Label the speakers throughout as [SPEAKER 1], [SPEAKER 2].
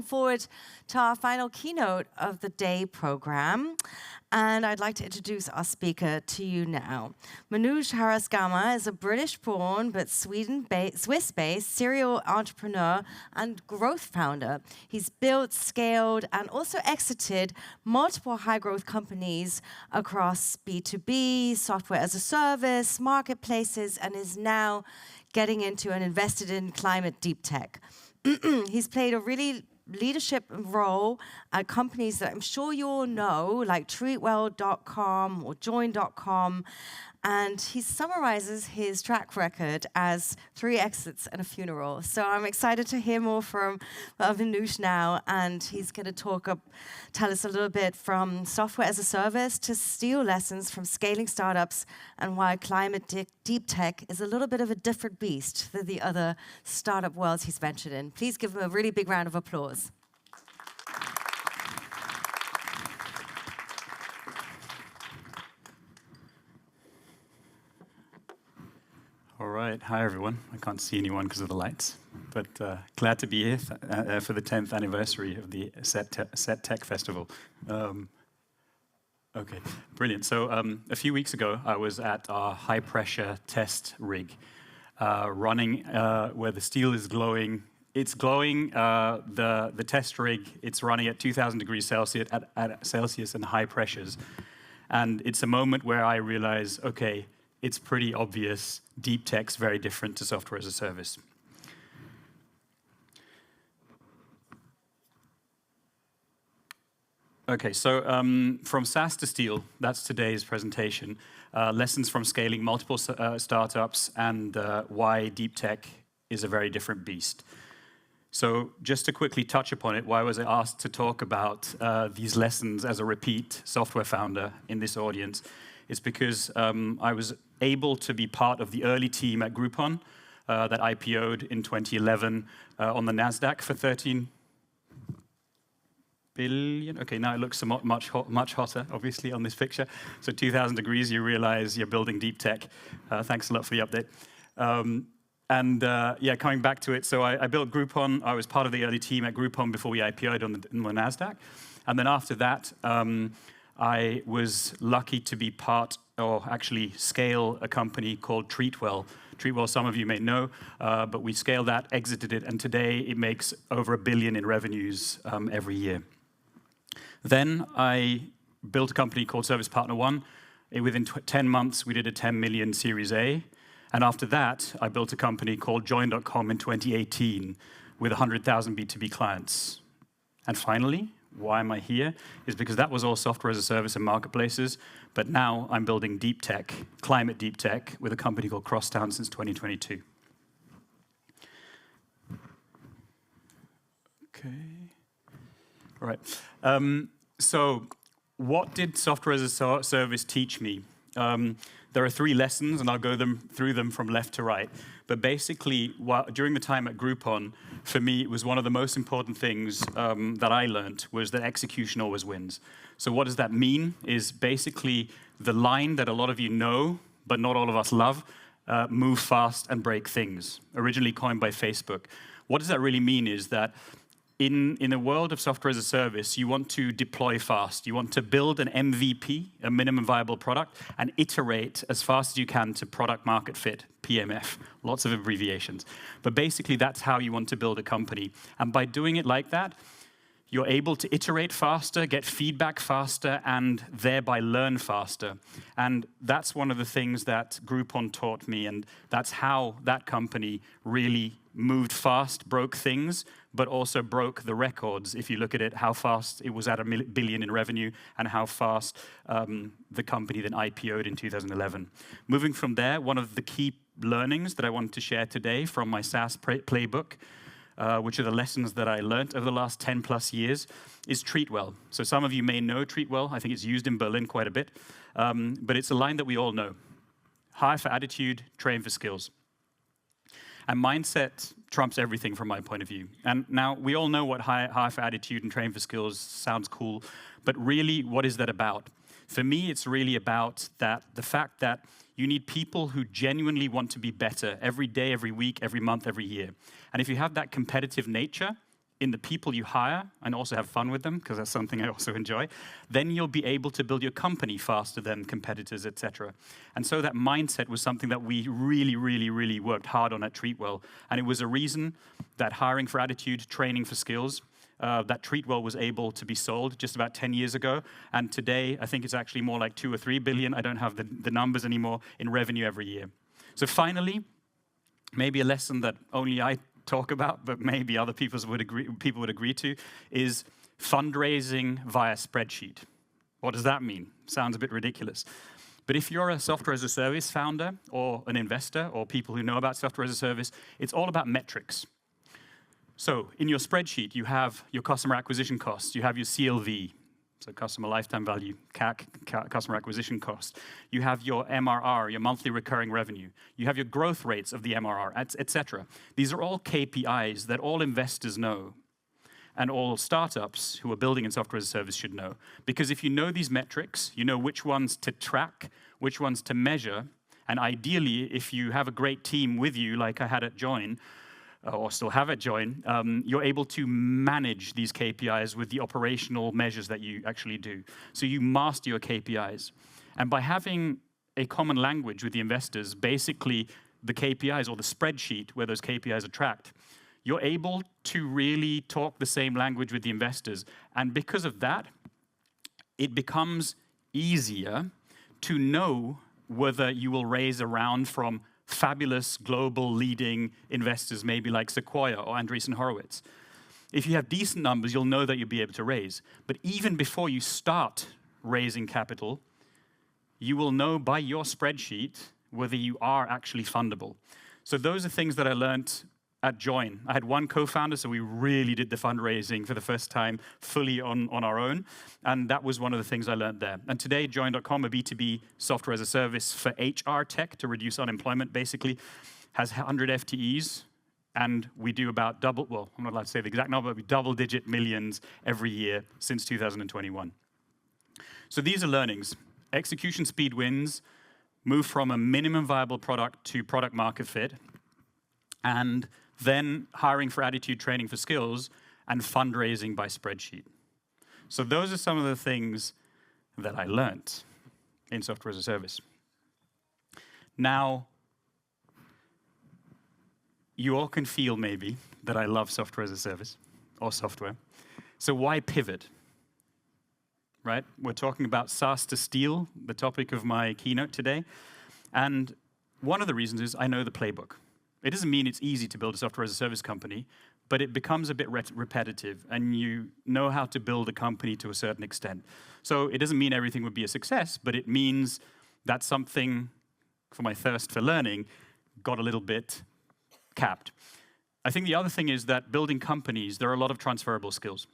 [SPEAKER 1] forward to our final keynote of the day program. And I'd like to introduce our speaker to you now. Manoj Harasgama is a British-born but Swiss-based serial entrepreneur and growth founder. He's built, scaled, and also exited multiple high-growth companies across B2B, software as a service, marketplaces, and is now getting into and invested in climate deep tech. He's played a really leadership role at companies that I'm sure you all know, like Treatwell.com or Join.com, and he summarizes his track record as 3 exits and a funeral. So I'm excited to hear more from Manoj now, and he's going to tell us a little bit from software as a service to steal lessons from scaling startups and why climate deep tech is a little bit of a different beast than the other startup worlds he's ventured in. Please give him a really big round of applause.
[SPEAKER 2] All right. Hi, everyone. I can't see anyone because of the lights, but glad to be here for the 10th anniversary of the Set Tech Festival. Okay, brilliant. So a few weeks ago, I was at our high-pressure test rig running where the steel is glowing. It's glowing, the test rig, it's running at 2,000 degrees Celsius at Celsius and high pressures. And it's a moment where I realize, okay, it's pretty obvious deep tech's very different to software as a service. Okay, so from SaaS to steel, that's today's presentation. Lessons from scaling multiple startups and why deep tech is a very different beast. So just to quickly touch upon it, why was I asked to talk about these lessons as a repeat software founder in this audience? It's because I was able to be part of the early team at Groupon that IPO'd in 2011 on the NASDAQ for 13 billion. Okay, now it looks much hotter, obviously, on this picture. So 2,000 degrees, you realize you're building deep tech. Thanks a lot for the update. Yeah, coming back to it, so I built Groupon. I was part of the early team at Groupon before we IPO'd on the NASDAQ. And then after that, I was lucky to be part, or actually scale, a company called Treatwell. Treatwell, some of you may know, but we scaled that, exited it, and today it makes over $1 billion in revenues every year. Then I built a company called Service Partner One. Within 10 months, we did a 10 million Series A. And after that, I built a company called Join.com in 2018 with 100,000 B2B clients. And finally, why am I here? Is because that was all software as a service and marketplaces, but now I'm building deep tech, climate deep tech, with a company called Crosstown since 2022. Okay. All right. So what did software as a service teach me? There are 3 lessons, and I'll go through them from left to right. But basically, during the time at Groupon, for me, it was one of the most important things that I learned was that execution always wins. So what does that mean? Is basically the line that a lot of you know, but not all of us love, move fast and break things, originally coined by Facebook. What does that really mean is that in a world of software as a service, you want to deploy fast. You want to build an MVP, a minimum viable product, and iterate as fast as you can to product market fit, PMF, lots of abbreviations. But basically, that's how you want to build a company. And by doing it like that, you're able to iterate faster, get feedback faster, and thereby learn faster. And that's one of the things that Groupon taught me, and that's how that company really moved fast, broke things, but also broke the records. If you look at it, how fast it was at $1 billion in revenue and how fast the company then IPO'd in 2011. Moving from there, one of the key learnings that I wanted to share today from my SaaS playbook, which are the lessons that I learned over the last 10 plus years, is Treatwell. So some of you may know Treatwell. I think it's used in Berlin quite a bit. But it's a line that we all know. Hire for attitude, train for skills. And mindset trumps everything from my point of view. And now we all know what hire for attitude and train for skills sounds cool, but really, what is that about? For me, it's really about the fact that you need people who genuinely want to be better every day, every week, every month, every year. And if you have that competitive nature, in the people you hire and also have fun with them, because that's something I also enjoy, then you'll be able to build your company faster than competitors, etc. And so that mindset was something that we really, really, really worked hard on at Treatwell. And it was a reason that hiring for attitude, training for skills, that Treatwell was able to be sold just about 10 years ago. And today, I think it's actually more like 2 or 3 billion. I don't have the numbers anymore in revenue every year. So finally, maybe a lesson that only I talk about, but maybe other people would agree to, is fundraising via spreadsheet. What does that mean? Sounds a bit ridiculous. But if you're a software as a service founder or an investor or people who know about software as a service, it's all about metrics. So in your spreadsheet, you have your customer acquisition costs, you have your CLV, so customer lifetime value, CAC, customer acquisition cost. You have your MRR, your monthly recurring revenue. You have your growth rates of the MRR, etc. These are all KPIs that all investors know and all startups who are building in software as a service should know. Because if you know these metrics, you know which ones to track, which ones to measure, and ideally, if you have a great team with you, like I had at Join, or still have at Join, you're able to manage these KPIs with the operational measures that you actually do. So you master your KPIs. And by having a common language with the investors, basically the KPIs or the spreadsheet where those KPIs are tracked, you're able to really talk the same language with the investors. And because of that, it becomes easier to know whether you will raise a round from fabulous global leading investors, maybe like Sequoia or Andreessen Horowitz. If you have decent numbers, you'll know that you'll be able to raise. But even before you start raising capital, you will know by your spreadsheet whether you are actually fundable. So those are things that I learned at Join. I had one co-founder, so we really did the fundraising for the first time fully on our own. And that was one of the things I learned there. And today, Join.com, a B2B software as a service for HR tech to reduce unemployment, basically, has 100 FTEs. And we do about double, well, I'm not allowed to say the exact number, but we double-digit millions every year since 2021. So these are learnings. Execution speed wins, move from a minimum viable product to product market fit, and then hiring for attitude, training for skills, and fundraising by spreadsheet. So those are some of the things that I learned in software as a service. Now, you all can feel maybe that I love software as a service, or software. So why pivot? Right? We're talking about SaaS to Steel, the topic of my keynote today. And one of the reasons is I know the playbook. It doesn't mean it's easy to build a software as a service company, but it becomes a bit repetitive, and you know how to build a company to a certain extent. So it doesn't mean everything would be a success, but it means that something, for my thirst for learning, got a little bit capped. I think the other thing is that building companies, there are a lot of transferable skills.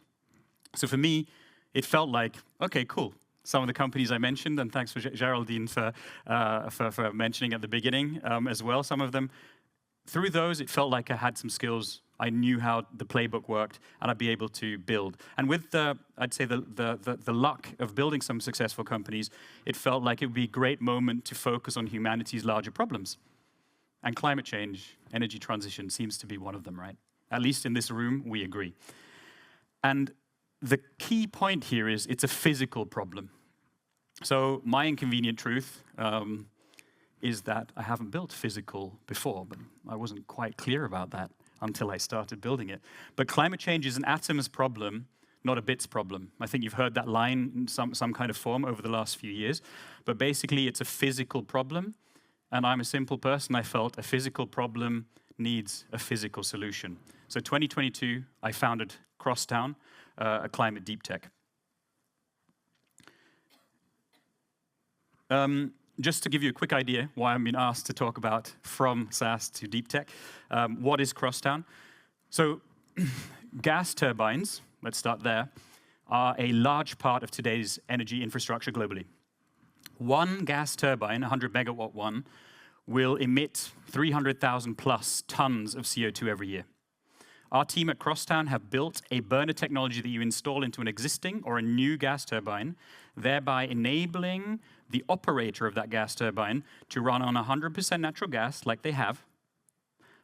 [SPEAKER 2] So for me, it felt like, okay, cool. Some of the companies I mentioned, and thanks for Geraldine for mentioning at the beginning as well, some of them. Through those, it felt like I had some skills. I knew how the playbook worked, and I'd be able to build. And with I'd say the luck of building some successful companies, it felt like it would be a great moment to focus on humanity's larger problems. And climate change, energy transition seems to be one of them, right? At least in this room, we agree. And the key point here is it's a physical problem. So my inconvenient truth is that I haven't built physical before, but I wasn't quite clear about that until I started building it. But climate change is an atoms problem, not a bits problem. I think you've heard that line in some kind of form over the last few years. But basically, it's a physical problem, and I'm a simple person. I felt a physical problem needs a physical solution. So 2022, I founded Crosstown, a climate deep tech. Just to give you a quick idea why I've been asked to talk about from SaaS to deep tech, what is Crosstown? So gas turbines, let's start there, are a large part of today's energy infrastructure globally. One gas turbine, 100 megawatt one, will emit 300,000 plus tons of CO2 every year. Our team at Crosstown have built a burner technology that you install into an existing or a new gas turbine, thereby enabling the operator of that gas turbine to run on 100% natural gas, like they have,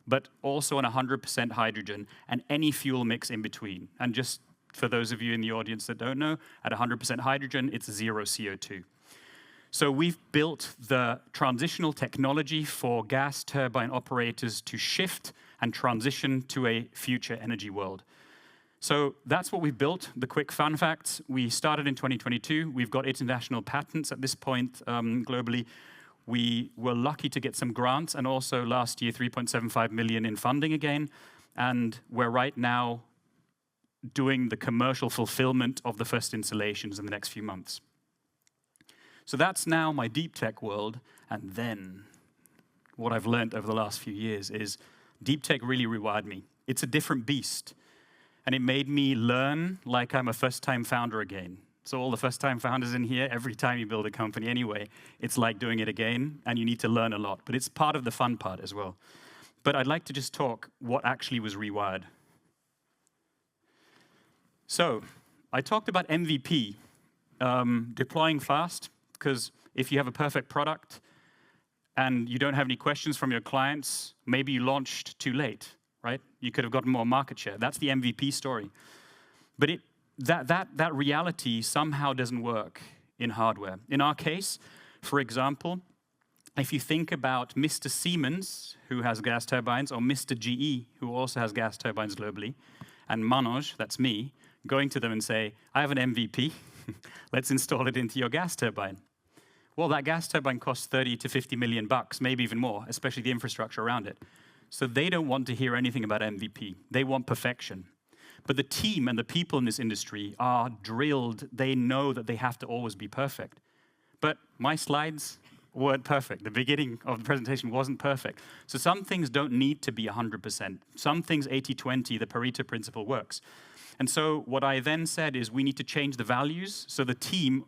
[SPEAKER 2] but also on 100% hydrogen and any fuel mix in between. And just for those of you in the audience that don't know, at 100% hydrogen, it's 0 CO2. So we've built the transitional technology for gas turbine operators to shift and transition to a future energy world. So that's what we've built. The quick fun facts: we started in 2022. We've got international patents at this point globally. We were lucky to get some grants, and also last year 3.75 million in funding again. And we're right now doing the commercial fulfillment of the first installations in the next few months. So that's now my DeepTech world. And then what I've learned over the last few years is DeepTech really rewired me. It's a different beast. And it made me learn like I'm a first-time founder again. So all the first-time founders in here, every time you build a company anyway, it's like doing it again, and you need to learn a lot. But it's part of the fun part as well. But I'd like to just talk what actually was rewired. So I talked about MVP, deploying fast, because if you have a perfect product and you don't have any questions from your clients, maybe you launched too late, right? You could have gotten more market share. That's the MVP story. But that reality somehow doesn't work in hardware. In our case, for example, if you think about Mr. Siemens, who has gas turbines, or Mr. GE, who also has gas turbines globally, and Manoj, that's me, going to them and say, I have an MVP, let's install it into your gas turbine. Well, that gas turbine costs 30 to 50 million bucks, maybe even more, especially the infrastructure around it. So they don't want to hear anything about MVP. They want perfection. But the team and the people in this industry are drilled. They know that they have to always be perfect. But my slides weren't perfect. The beginning of the presentation wasn't perfect. So some things don't need to be 100%. Some things 80-20, the Pareto principle works. And so what I then said is we need to change the values so the team,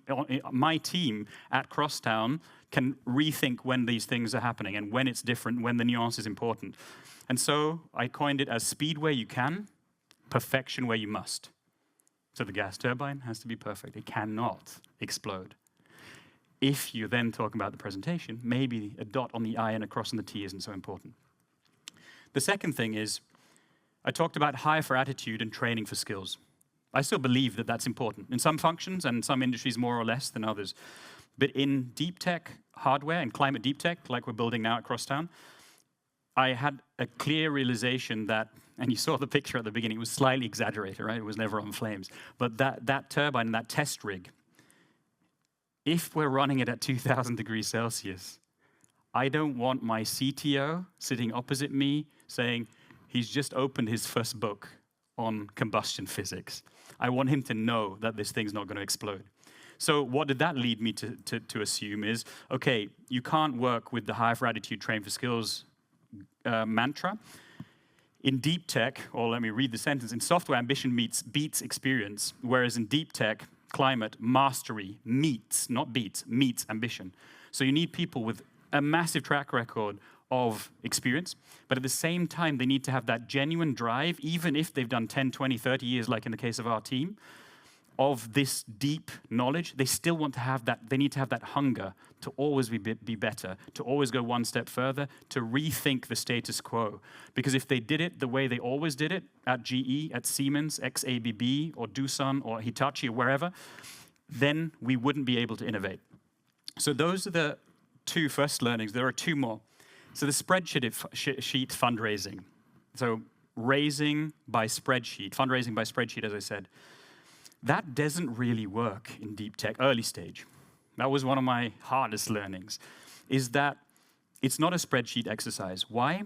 [SPEAKER 2] my team at Crosstown, can rethink when these things are happening and when it's different, when the nuance is important. And so I coined it as speed where you can, perfection where you must. So the gas turbine has to be perfect. It cannot explode. If you then talk about the presentation, maybe a dot on the I and a cross on the T isn't so important. The second thing is, I talked about hire for attitude and training for skills. I still believe that that's important in some functions and some industries more or less than others. But in deep tech hardware and climate deep tech, like we're building now at Crosstown, I had a clear realization that, and you saw the picture at the beginning, it was slightly exaggerated, right? It was never on flames. But that turbine, that test rig, if we're running it at 2,000 degrees Celsius, I don't want my CTO sitting opposite me saying, he's just opened his first book on combustion physics. I want him to know that this thing's not going to explode. So what did that lead me to assume is, okay, you can't work with the hire for attitude, train for skills mantra. In deep tech, or let me read the sentence, in software, ambition beats experience, whereas in deep tech, climate, mastery meets, not beats, meets ambition. So you need people with a massive track record of experience, but at the same time, they need to have that genuine drive, even if they've done 10, 20, 30 years, like in the case of our team, of this deep knowledge. They still want to have that, they need to have that hunger to always be better, to always go one step further, to rethink the status quo. Because if they did it the way they always did it, at GE, at Siemens, ex-ABB, or Doosan, or Hitachi, or wherever, then we wouldn't be able to innovate. So those are the two first learnings. There are two more. So the spreadsheet fundraising. So raising by spreadsheet, fundraising by spreadsheet, as I said, that doesn't really work in deep tech, early stage. That was one of my hardest learnings, is that it's not a spreadsheet exercise. Why?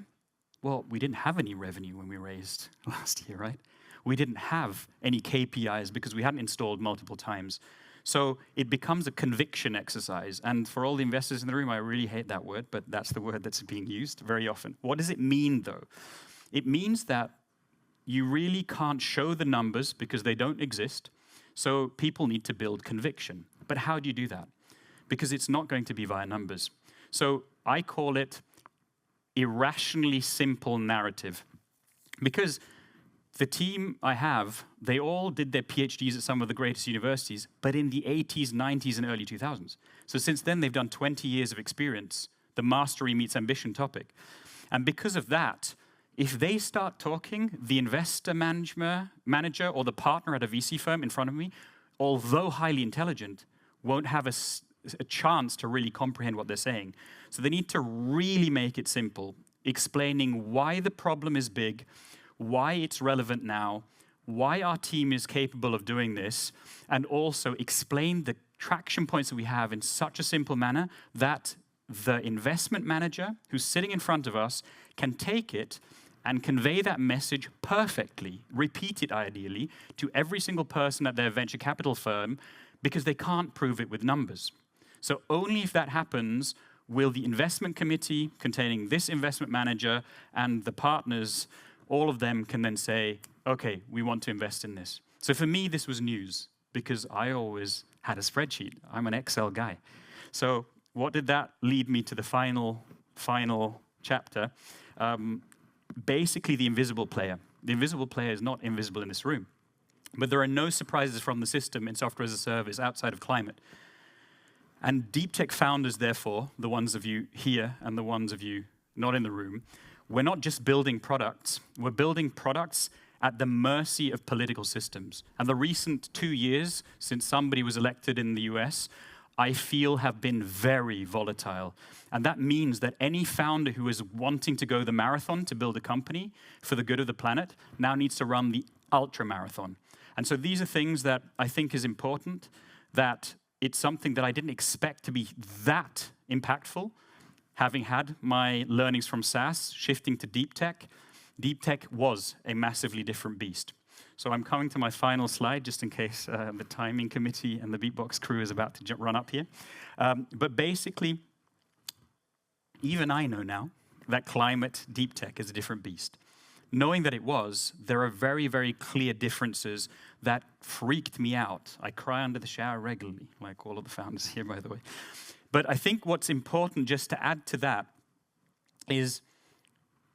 [SPEAKER 2] Well, we didn't have any revenue when we raised last year, right? We didn't have any KPIs because we hadn't installed multiple times. So it becomes a conviction exercise. And for all the investors in the room, I really hate that word, but that's the word that's being used very often. What does it mean, though? It means that you really can't show the numbers because they don't exist. So people need to build conviction. But how do you do that? Because it's not going to be via numbers. So I call it irrationally simple narrative. Because the team I have, they all did their PhDs at some of the greatest universities, but in the 80s, 90s, and early 2000s. So since then, they've done 20 years of experience, the mastery meets ambition topic. And because of that, if they start talking, the investor manager or the partner at a VC firm in front of me, although highly intelligent, won't have a chance to really comprehend what they're saying. So they need to really make it simple, explaining why the problem is big, why it's relevant now, why our team is capable of doing this, and also explain the traction points that we have in such a simple manner that the investment manager who's sitting in front of us can take it and convey that message perfectly, repeat it ideally, to every single person at their venture capital firm, because they can't prove it with numbers. So only if that happens will the investment committee containing this investment manager and the partners, all of them can then say, okay, we want to invest in this. So for me, this was news, because I always had a spreadsheet. I'm an Excel guy. So what did that lead me to the final chapter? Basically, the invisible player. The invisible player is not invisible in this room. But there are no surprises from the system in software as a service outside of climate. And DeepTech founders, therefore, the ones of you here and the ones of you not in the room, we're not just building products. We're building products at the mercy of political systems. And the recent 2 years since somebody was elected in the US, I feel have been very volatile. And that means that any founder who is wanting to go the marathon to build a company for the good of the planet now needs to run the ultra marathon. And so these are things that I think is important, that it's something that I didn't expect to be that impactful, having had my learnings from SaaS, shifting to DeepTech. DeepTech was a massively different beast. So I'm coming to my final slide, just in case the timing committee and the Beatbox crew is about to run up here. But basically, even I know now that climate DeepTech is a different beast. Knowing that it was, there are very, very clear differences that freaked me out. I cry under the shower regularly, like all of the founders here, by the way. But I think what's important, just to add to that, is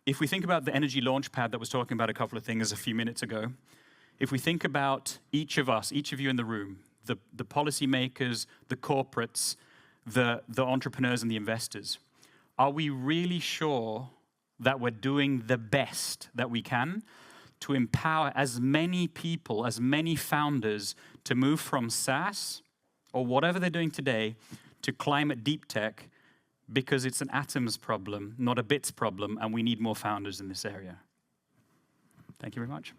[SPEAKER 2] if we think about the energy launchpad that was talking about a couple of things a few minutes ago, if we think about each of us, each of you in the room, the policymakers, the corporates, the entrepreneurs and the investors, are we really sure that we're doing the best that we can to empower as many people, as many founders to move from SaaS or whatever they're doing today to climate DeepTech, because it's an atoms problem, not a bits problem, and we need more founders in this area? Thank you very much.